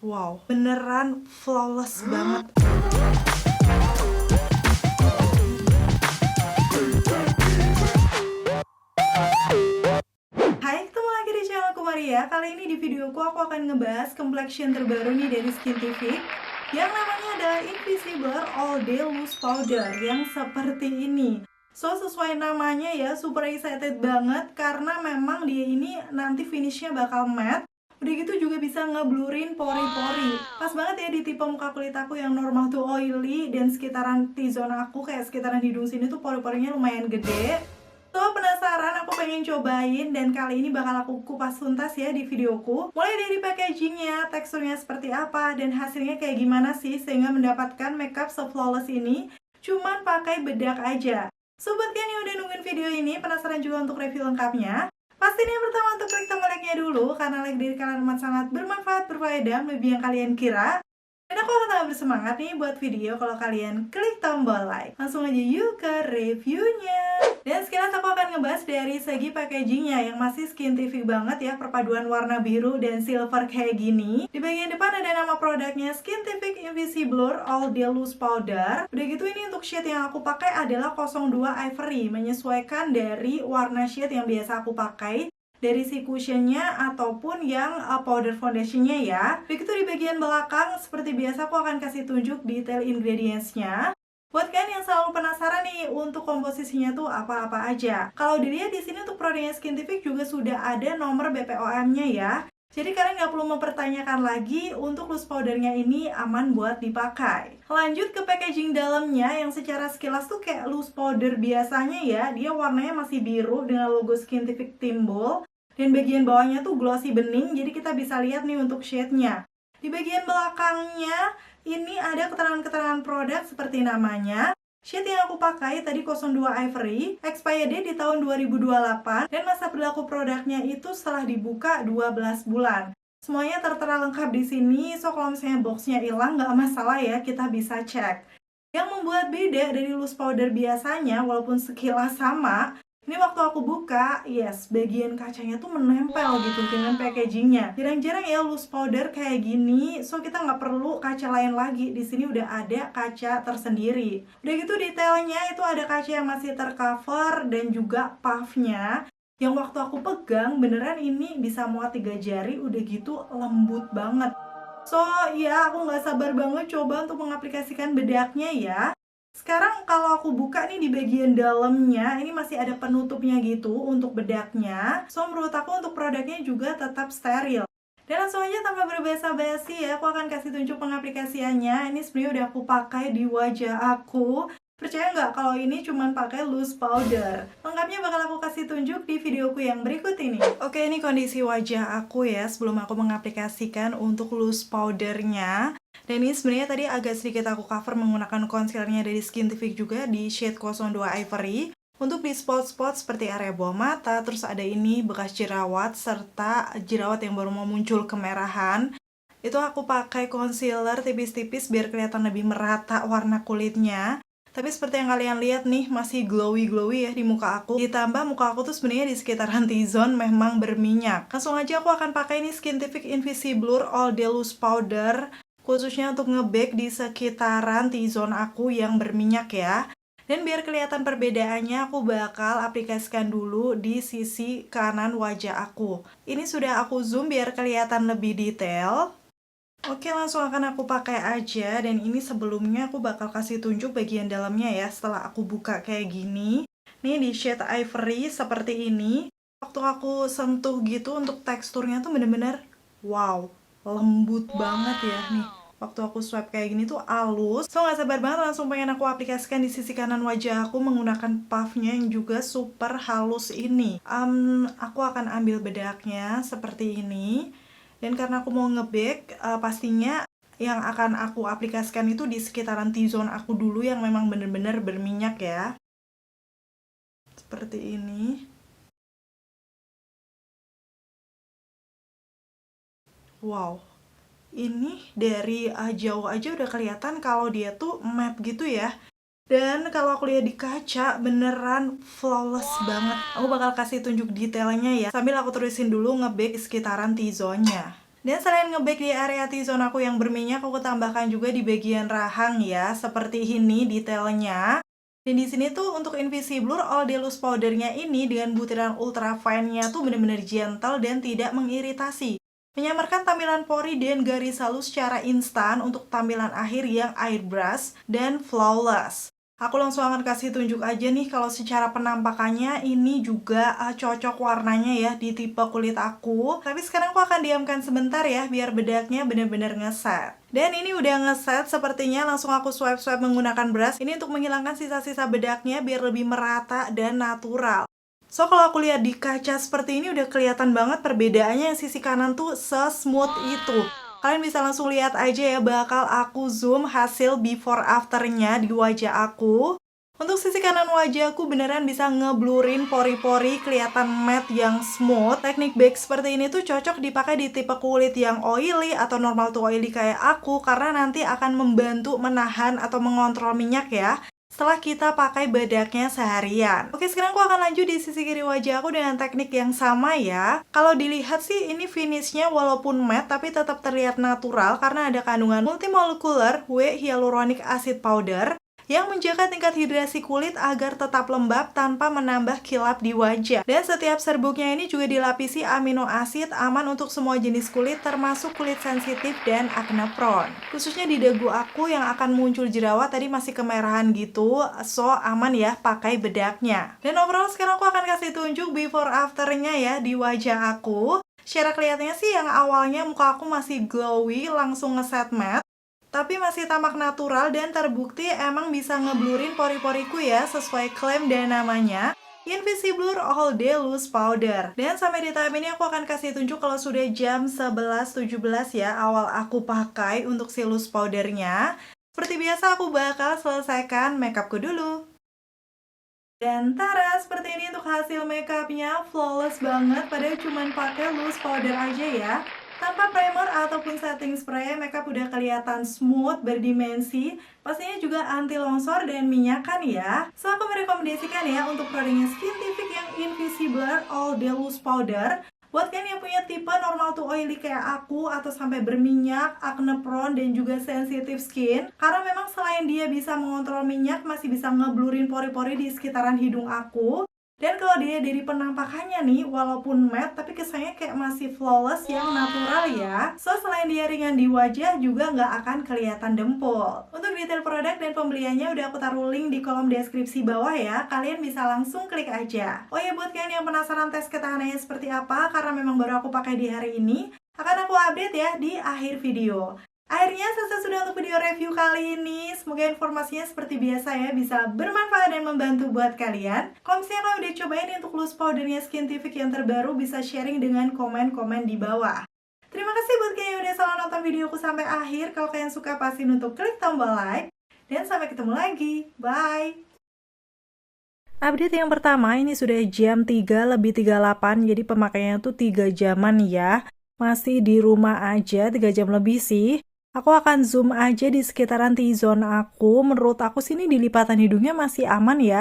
Wow, beneran flawless banget. Hai, ketemu lagi di channelku Maria. Kali ini di videoku aku akan ngebahas complexion terbaru nih dari Skintific yang namanya adalah Invisible All Day Loose Powder yang seperti ini. So, sesuai namanya ya, super excited banget karena memang dia ini nanti finishnya bakal matte. Udah gitu juga bisa ngeblurin pori-pori. Pas banget ya di tipe muka kulit aku yang normal tuh oily dan sekitaran T-zone aku kayak sekitaran hidung sini tuh pori-porinya lumayan gede. So, penasaran, aku pengen cobain dan kali ini bakal aku kupas tuntas ya di videoku. Mulai dari packagingnya, teksturnya seperti apa, dan hasilnya kayak gimana sih sehingga mendapatkan makeup se-flawless ini cuman pakai bedak aja. Sobat kan yang udah nungguin video ini, penasaran juga untuk review lengkapnya? Pastiin yang pertama untuk klik tombol like-nya dulu, karena like dari kalian amat sangat bermanfaat, berfaedah, lebih yang kalian kira. Dan aku akan sangat bersemangat nih buat video kalau kalian klik tombol like. Langsung aja yuk ke reviewnya. Dan sekarang aku akan ngebahas dari segi packagingnya yang masih Skintific banget ya, perpaduan warna biru dan silver kayak gini. Di bagian depan ada nama produknya Skintific Invisible All Day Loose Powder. Udah gitu ini untuk shade yang aku pakai adalah 02 Ivory, menyesuaikan dari warna shade yang biasa aku pakai dari si cushionnya ataupun yang powder foundationnya ya. Begitu di bagian belakang, seperti biasa aku akan kasih tunjuk detail ingredientsnya. Buat kalian yang selalu penasaran nih untuk komposisinya tuh apa-apa aja. Kalau dilihat di sini untuk produknya Skintific juga sudah ada nomor BPOM-nya ya. Jadi kalian nggak perlu mempertanyakan lagi untuk loose powdernya ini aman buat dipakai. Lanjut ke packaging dalamnya yang secara sekilas tuh kayak loose powder biasanya ya. Dia warnanya masih biru dengan logo Skintific timbul. Dan bagian bawahnya tuh glossy bening, jadi kita bisa lihat nih untuk shade-nya. Di bagian belakangnya, ini ada keterangan-keterangan produk seperti namanya. Shade yang aku pakai tadi 02 Ivory, expired date di tahun 2028, dan masa berlaku produknya itu setelah dibuka 12 bulan. Semuanya tertera lengkap di sini, so kalau misalnya boxnya hilang nggak masalah ya, kita bisa cek. Yang membuat beda dari loose powder biasanya, walaupun sekilas sama, ini waktu aku buka, yes, bagian kacanya tuh menempel gitu dengan packagingnya. Jarang-jarang ya loose powder kayak gini, so kita nggak perlu kaca lain lagi. Di sini udah ada kaca tersendiri. Udah gitu detailnya itu ada kaca yang masih tercover dan juga puffnya. Yang waktu aku pegang beneran ini bisa muat 3 jari, udah gitu lembut banget. So ya aku nggak sabar banget coba untuk mengaplikasikan bedaknya ya. Sekarang kalau aku buka nih di bagian dalamnya, ini masih ada penutupnya gitu untuk bedaknya. So, menurut aku untuk produknya juga tetap steril. Dan langsung aja tanpa berbasa-basi ya, aku akan kasih tunjuk pengaplikasiannya. Ini sebenarnya udah aku pakai di wajah aku. Percaya nggak kalau ini cuma pakai loose powder? Lengkapnya bakal aku kasih tunjuk di videoku yang berikut ini. Oke, ini kondisi wajah aku ya sebelum aku mengaplikasikan untuk loose powdernya. Dan ini sebenarnya tadi agak sedikit aku cover menggunakan concealernya dari Skintific juga di shade 02 Ivory. Untuk di spot-spot seperti area bawah mata, terus ada ini bekas jerawat, serta jerawat yang baru mau muncul kemerahan. Itu aku pakai concealer tipis-tipis biar kelihatan lebih merata warna kulitnya. Tapi seperti yang kalian lihat nih, masih glowy-glowy ya di muka aku. Ditambah muka aku tuh sebenarnya di sekitaran T-zone memang berminyak. Langsung aja aku akan pakai ini Skintific Invisible All Day Loose Powder, khususnya untuk nge-bake di sekitaran T-zone aku yang berminyak ya. Dan biar kelihatan perbedaannya, aku bakal aplikasikan dulu di sisi kanan wajah aku. Ini sudah aku zoom biar kelihatan lebih detail. Oke, langsung akan aku pakai aja. Dan ini sebelumnya aku bakal kasih tunjuk bagian dalamnya ya setelah aku buka kayak gini. Nih di shade Ivory seperti ini. Waktu aku sentuh gitu untuk teksturnya tuh bener-bener wow, lembut banget ya nih. Waktu aku swipe kayak gini tuh halus. So gak sabar banget langsung pengen aku aplikasikan di sisi kanan wajah aku menggunakan puffnya yang juga super halus ini. Aku akan ambil bedaknya seperti ini. Dan karena aku mau nge-bake, pastinya yang akan aku aplikasikan itu di sekitaran T-zone aku dulu yang memang bener-bener berminyak ya. Seperti ini. Wow. Ini dari jauh aja udah kelihatan kalau dia tuh matte gitu ya. Dan kalau aku lihat di kaca beneran flawless banget. Aku bakal kasih tunjuk detailnya ya. Sambil aku terusin dulu nge-bake sekitaran T-zone-nya. Dan selain nge-bake di area T-zone aku yang berminyak, aku tambahkan juga di bagian rahang ya, seperti ini detailnya. Dan di sini tuh untuk Invisiblur All Day Loose Powdernya ini dengan butiran ultra fine-nya tuh bener-bener gentle dan tidak mengiritasi. Menyamarkan tampilan pori dan garis halus secara instan untuk tampilan akhir yang airbrush dan flawless. Aku langsung akan kasih tunjuk aja nih kalau secara penampakannya ini juga cocok warnanya ya di tipe kulit aku. Tapi sekarang aku akan diamkan sebentar ya biar bedaknya bener-bener ngeset. Dan ini udah ngeset sepertinya, langsung aku swipe-swipe menggunakan brush. Ini untuk menghilangkan sisa-sisa bedaknya biar lebih merata dan natural. So kalau aku lihat di kaca seperti ini udah kelihatan banget perbedaannya, yang sisi kanan tuh se-smooth itu. Kalian bisa langsung lihat aja ya, bakal aku zoom hasil before afternya di wajah aku. Untuk sisi kanan wajah aku beneran bisa ngeblurin pori-pori, kelihatan matte yang smooth. Teknik bake seperti ini tuh cocok dipakai di tipe kulit yang oily atau normal to oily kayak aku, karena nanti akan membantu menahan atau mengontrol minyak ya setelah kita pakai bedaknya seharian. Oke, sekarang aku akan lanjut di sisi kiri wajah aku dengan teknik yang sama ya. Kalau dilihat sih ini finishnya walaupun matte tapi tetap terlihat natural karena ada kandungan multimolekular W hyaluronic acid powder yang menjaga tingkat hidrasi kulit agar tetap lembab tanpa menambah kilap di wajah. Dan setiap serbuknya ini juga dilapisi amino acid, aman untuk semua jenis kulit termasuk kulit sensitif dan acne prone. Khususnya di dagu aku yang akan muncul jerawat tadi masih kemerahan gitu, so aman ya pakai bedaknya. Dan overall sekarang aku akan kasih tunjuk before afternya ya di wajah aku. Secara kelihatannya sih yang awalnya muka aku masih glowy, langsung ngeset matte, tapi masih tampak natural dan terbukti emang bisa ngeblurin pori-poriku ya, sesuai klaim dan namanya Invisiblur All Day Loose Powder. Dan sampai di tahap ini aku akan kasih tunjuk kalau sudah jam 11.17 ya awal aku pakai untuk si loose powdernya. Seperti biasa aku bakal selesaikan makeupku dulu. Dan tara, seperti ini untuk hasil makeupnya, flawless banget, padahal cuma pakai loose powder aja ya. Tanpa primer ataupun setting spray, makeup udah kelihatan smooth, berdimensi, pastinya juga anti longsor dan minyak kan ya. So aku merekomendasikan ya untuk produknya Skintific yang Invisiblur All Day Loose Powder. Buat kalian yang punya tipe normal to oily kayak aku atau sampai berminyak, acne prone dan juga sensitive skin. Karena memang selain dia bisa mengontrol minyak, masih bisa ngeblurin pori-pori di sekitaran hidung aku. Dan kalau dia dari penampakannya nih, walaupun matte, tapi kesannya kayak masih flawless yang natural ya. So, selain dia ringan di wajah, juga nggak akan kelihatan dempul. Untuk detail produk dan pembeliannya udah aku taruh link di kolom deskripsi bawah ya. Kalian bisa langsung klik aja. Oh ya, buat kalian yang penasaran tes ketahanannya seperti apa, karena memang baru aku pakai di hari ini, akan aku update ya di akhir video. Akhirnya selesai sudah untuk video review kali ini. Semoga informasinya seperti biasa ya bisa bermanfaat dan membantu buat kalian. Kalau misalnya kalian udah cobain untuk loose powdernya Skintific yang terbaru, bisa sharing dengan komen-komen di bawah. Terima kasih buat kalian yang udah selalu nonton videoku sampai akhir. Kalau kalian suka, pastiin untuk klik tombol like. Dan sampai ketemu lagi. Bye! Update yang pertama, ini sudah jam 3:38, jadi pemakaiannya tuh 3 jaman ya. Masih di rumah aja, 3 jam lebih sih. Aku akan zoom aja di sekitaran T-zone aku. Menurut aku sini di lipatan hidungnya masih aman ya.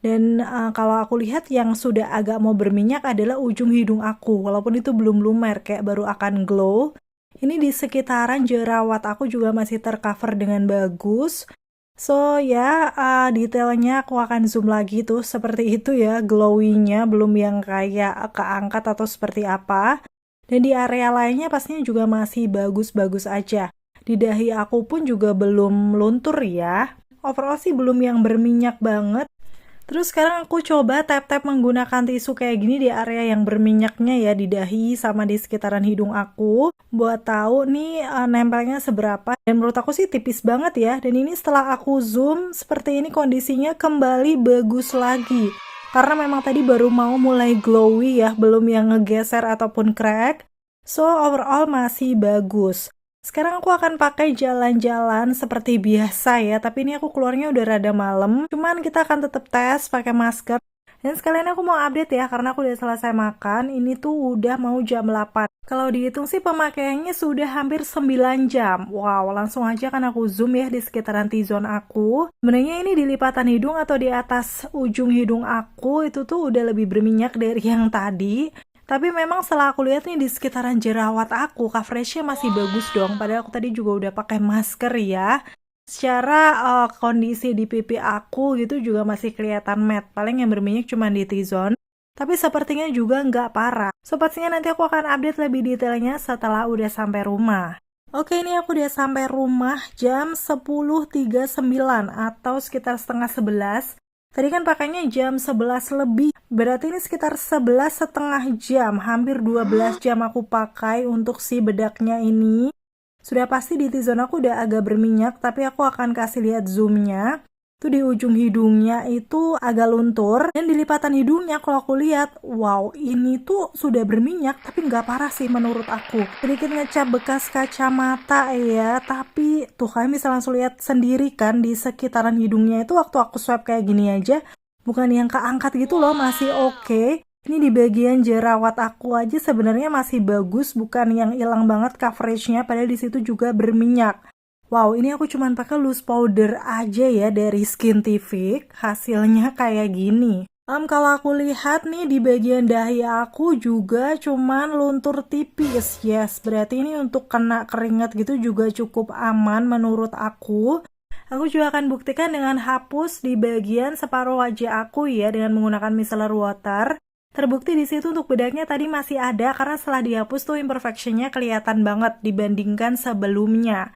Dan kalau aku lihat yang sudah agak mau berminyak adalah ujung hidung aku. Walaupun itu belum lumer, kayak baru akan glow. Ini di sekitaran jerawat aku juga masih tercover dengan bagus. So ya, detailnya aku akan zoom lagi tuh. Seperti itu ya, glowy-nya belum yang kayak keangkat atau seperti apa. Dan di area lainnya pastinya juga masih bagus-bagus aja. Di dahi aku pun juga belum luntur ya. Overall sih belum yang berminyak banget. Terus sekarang aku coba tap-tap menggunakan tisu kayak gini di area yang berminyaknya ya, di dahi sama di sekitaran hidung aku. Buat tahu nih nempelnya seberapa. Dan menurut aku sih tipis banget ya. Dan ini setelah aku zoom, seperti ini kondisinya kembali bagus lagi. Karena memang tadi baru mau mulai glowy ya, belum yang ngegeser ataupun crack. So overall masih bagus. Sekarang aku akan pakai jalan-jalan seperti biasa ya, tapi ini aku keluarnya udah rada malam. Cuman kita akan tetap tes pakai masker. Dan sekalian aku mau update ya, karena aku udah selesai makan. Ini tuh udah mau jam 8. Kalau dihitung sih pemakaiannya sudah hampir 9 jam. Wow, langsung aja kan aku zoom ya di sekitaran T-zone aku. Sebenarnya ini di lipatan hidung atau di atas ujung hidung aku, itu tuh udah lebih berminyak dari yang tadi. Tapi memang setelah aku lihat nih di sekitaran jerawat aku, coveragenya masih bagus dong. Padahal aku tadi juga udah pakai masker ya. Secara kondisi di pipi aku gitu juga masih kelihatan matte. Paling yang berminyak cuma di T-zone. Tapi sepertinya juga nggak parah. So pastinya nanti aku akan update lebih detailnya setelah udah sampai rumah. Oke, ini aku udah sampai rumah jam 10.39 atau sekitar setengah 11. Tadi kan pakainya jam 11 lebih, berarti ini sekitar 11,5 jam, hampir 12 jam aku pakai untuk si bedaknya ini. Sudah pasti di T-zone aku udah agak berminyak, tapi aku akan kasih lihat zoomnya. Itu di ujung hidungnya itu agak luntur, dan di lipatan hidungnya kalau aku lihat, wow, ini tuh sudah berminyak, tapi nggak parah sih menurut aku. Sedikit ngecap bekas kacamata ya, tapi tuh kalian bisa langsung lihat sendiri kan di sekitaran hidungnya itu waktu aku swipe kayak gini aja, bukan yang keangkat gitu loh, masih oke. Ini di bagian jerawat aku aja sebenarnya masih bagus, bukan yang hilang banget coveragenya, padahal di situ juga berminyak. Wow, ini aku cuman pakai loose powder aja ya dari Skintific, hasilnya kayak gini. Kalau aku lihat nih di bagian dahi aku juga cuman luntur tipis, yes, berarti ini untuk kena keringat gitu juga cukup aman menurut aku. Aku juga akan buktikan dengan hapus di bagian separuh wajah aku ya dengan menggunakan micellar water. Terbukti di situ untuk bedaknya tadi masih ada karena setelah dihapus tuh imperfectionnya kelihatan banget dibandingkan sebelumnya.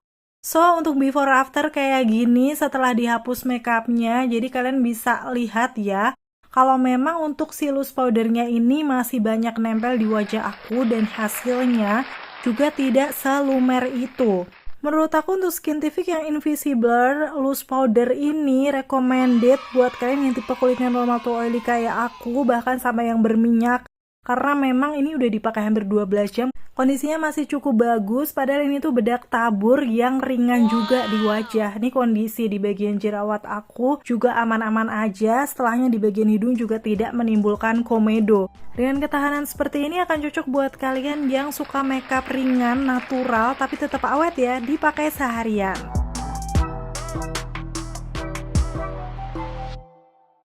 So, untuk before after kayak gini setelah dihapus makeupnya, jadi kalian bisa lihat ya, kalau memang untuk si loose powdernya ini masih banyak nempel di wajah aku dan hasilnya juga tidak selumer itu. Menurut aku untuk Skintific yang Invisible loose powder ini recommended buat kalian yang tipe kulitnya normal to oily kayak aku, bahkan sampai yang berminyak. Karena memang ini udah dipakai hampir 12 jam. Kondisinya masih cukup bagus, padahal ini tuh bedak tabur yang ringan juga di wajah. Ini kondisi di bagian jerawat aku juga aman-aman aja, setelahnya di bagian hidung juga tidak menimbulkan komedo. Dengan ketahanan seperti ini akan cocok buat kalian yang suka makeup ringan, natural, tapi tetap awet ya, dipakai seharian.